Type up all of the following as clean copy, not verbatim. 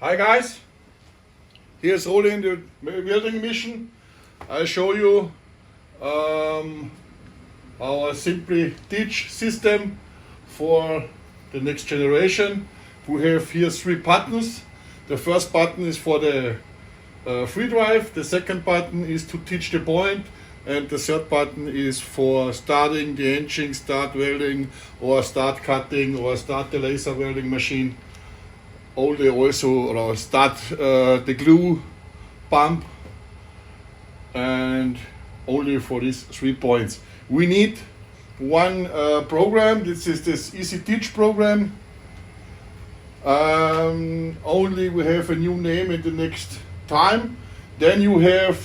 Hi guys, here's rolling the welding machine. I'll show you our SimplyTeach system for the next generation. We have here 3 buttons. The first button is for the free drive, the second button is to teach the point, and the third button is for starting the engine, start welding or start cutting or start the laser welding machine. Only also or start the glue pump, and only for these 3 points. We need one program. This is this SimplyTeach program. Only we have a new name in the next time. Then you have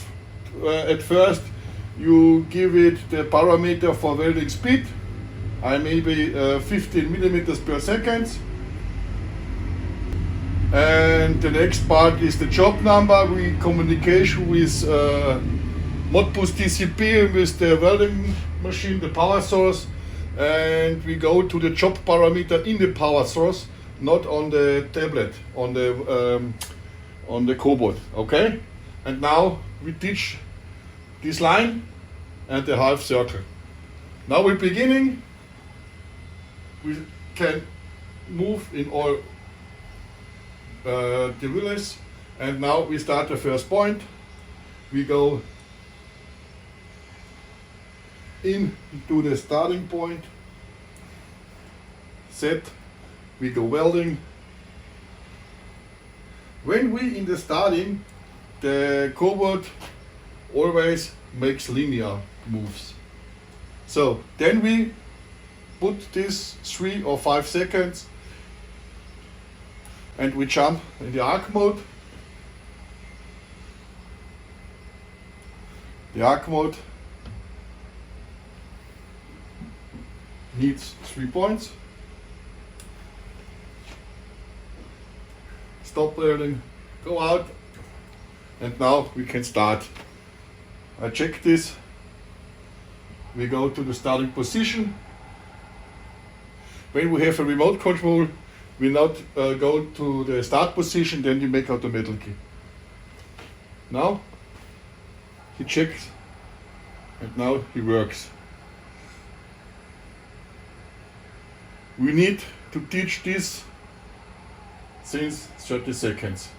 at first you give it the parameter for welding speed. I maybe 15 millimeters per second. And the next part is the job number. We communication with Modbus TCP with the welding machine, the power source, and we go to the job parameter in the power source, not on the tablet, on the keyboard. Okay, and now we teach this line and the half circle. Now we're beginning. We can move in all the relays, and now we start the first point. We go into the starting point, set, we go welding. When we in the starting, the keyboard always makes linear moves. So then we put this 3 or 5 seconds and we jump in the arc mode. The arc mode needs 3 points. Stop welding, go out, and now we can start. I check this. We go to the starting position. When we have a remote control, we not go to the start position, then you make out the metal key. Now he checks, and now he works. We need to teach this since 30 seconds.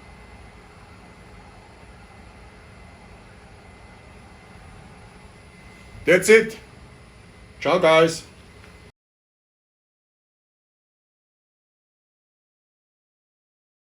That's it. Ciao guys.